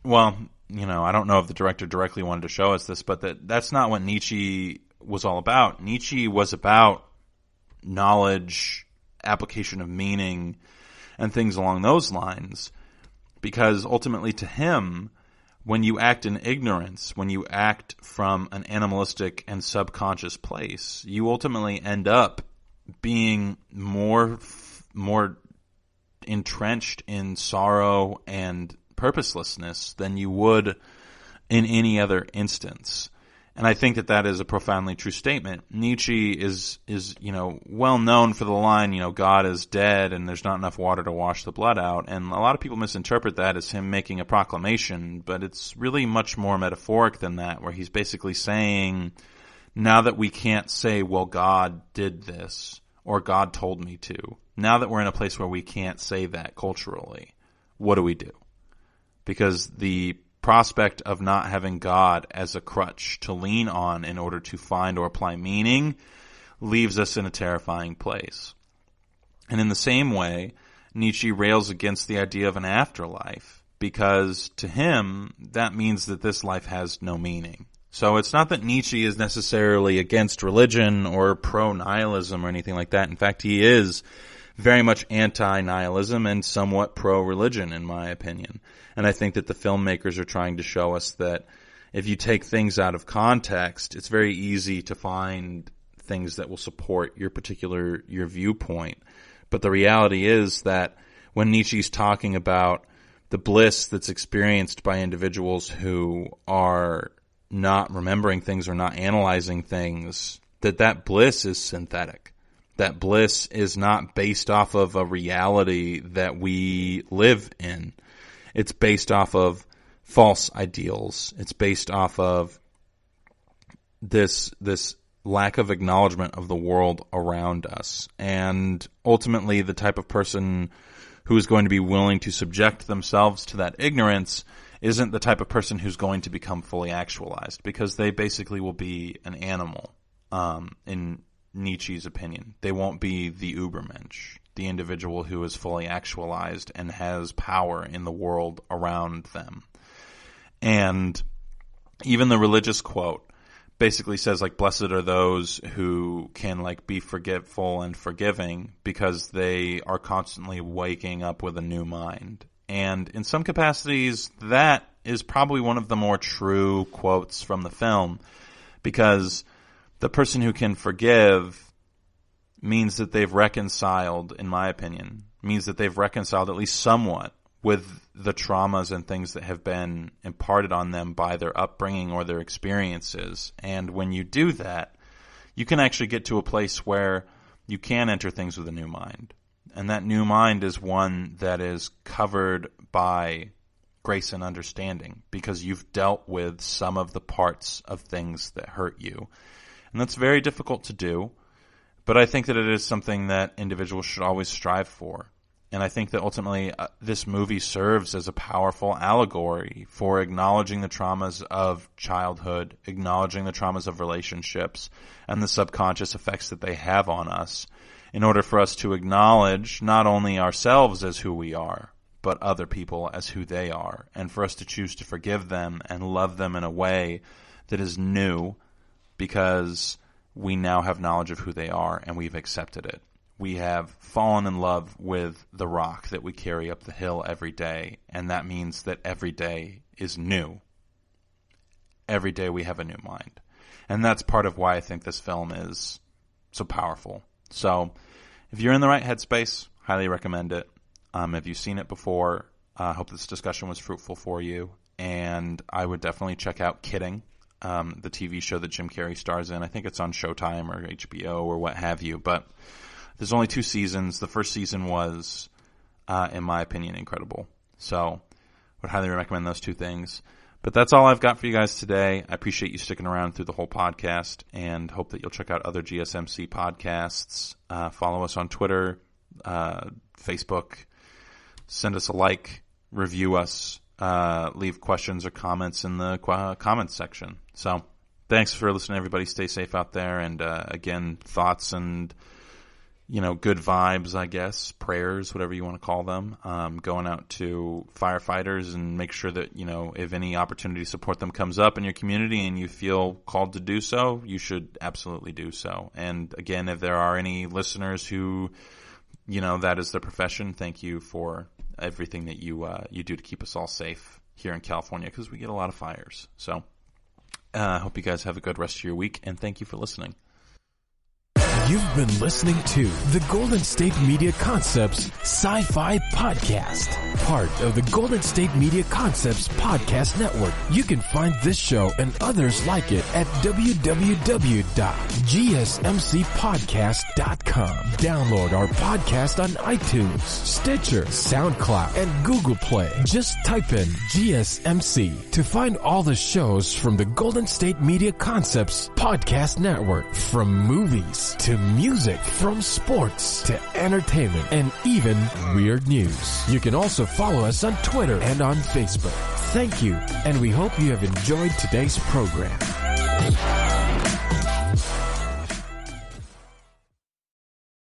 well, I don't know if the director directly wanted to show us this, but that's not what Nietzsche was all about. Nietzsche was about knowledge, application of meaning, and things along those lines, because ultimately to him, when you act in ignorance, when you act from an animalistic and subconscious place, you ultimately end up being more entrenched in sorrow and purposelessness than you would in any other instance. And I think that is a profoundly true statement. Nietzsche is well known for the line, God is dead and there's not enough water to wash the blood out. And a lot of people misinterpret that as him making a proclamation, but it's really much more metaphoric than that, where he's basically saying, now that we can't say, well, God did this or God told me to, now that we're in a place where we can't say that culturally, what do we do? Because the prospect of not having God as a crutch to lean on in order to find or apply meaning leaves us in a terrifying place. And in the same way, Nietzsche rails against the idea of an afterlife, because to him, that means that this life has no meaning. So it's not that Nietzsche is necessarily against religion or pro-nihilism or anything like that. In fact, he is very much anti-nihilism and somewhat pro-religion, in my opinion. And I think that the filmmakers are trying to show us that if you take things out of context, it's very easy to find things that will support your viewpoint. But the reality is that when Nietzsche's talking about the bliss that's experienced by individuals who are not remembering things or not analyzing things, that bliss is synthetic. That bliss is not based off of a reality that we live in. It's based off of false ideals. It's based off of this lack of acknowledgement of the world around us. And ultimately, the type of person who is going to be willing to subject themselves to that ignorance isn't the type of person who's going to become fully actualized, because they basically will be an animal, in Nietzsche's opinion. They won't be the Übermensch, the individual who is fully actualized and has power in the world around them. And even the religious quote basically says, like, blessed are those who can, like, be forgetful and forgiving because they are constantly waking up with a new mind. And in some capacities, that is probably one of the more true quotes from the film, because the person who can forgive means that they've reconciled, in my opinion, means that they've reconciled at least somewhat with the traumas and things that have been imparted on them by their upbringing or their experiences. And when you do that, you can actually get to a place where you can enter things with a new mind. And that new mind is one that is covered by grace and understanding, because you've dealt with some of the parts of things that hurt you. And that's very difficult to do. But I think that it is something that individuals should always strive for. And I think that ultimately this movie serves as a powerful allegory for acknowledging the traumas of childhood, acknowledging the traumas of relationships, and the subconscious effects that they have on us, in order for us to acknowledge not only ourselves as who we are, but other people as who they are, and for us to choose to forgive them and love them in a way that is new, because we now have knowledge of who they are and we've accepted it. We have fallen in love with the rock that we carry up the hill every day, and that means that every day is new. Every day we have a new mind. And that's part of why I think this film is so powerful. So if you're in the right headspace, highly recommend it. If you've seen it before, I hope this discussion was fruitful for you. And I would definitely check out Kidding, the TV show that Jim Carrey stars in. I think it's on Showtime or HBO or what have you. But there's only 2 seasons. The first season was, in my opinion, incredible. So I would highly recommend those 2 things. But that's all I've got for you guys today. I appreciate you sticking around through the whole podcast and hope that you'll check out other GSMC podcasts. Follow us on Twitter, Facebook. Send us a like, review us, leave questions or comments in the comments section. So thanks for listening, everybody. Stay safe out there. And again, thoughts and good vibes, I guess, prayers, whatever you want to call them, going out to firefighters, and make sure that, if any opportunity to support them comes up in your community and you feel called to do so, you should absolutely do so. And again, if there are any listeners who, that is their profession, thank you for everything that you do to keep us all safe here in California, because we get a lot of fires. So I hope you guys have a good rest of your week, and thank you for listening. You've been listening to the Golden State Media Concepts Sci-Fi Podcast, part of the Golden State Media Concepts Podcast Network. You can find this show and others like it at www.gsmcpodcast.com. Download our podcast on iTunes, Stitcher, SoundCloud, and Google Play. Just type in GSMC to find all the shows from the Golden State Media Concepts Podcast Network, from movies to music, from sports to entertainment, and even weird news. You can also follow us on Twitter and on Facebook. Thank you, and we hope you have enjoyed today's program.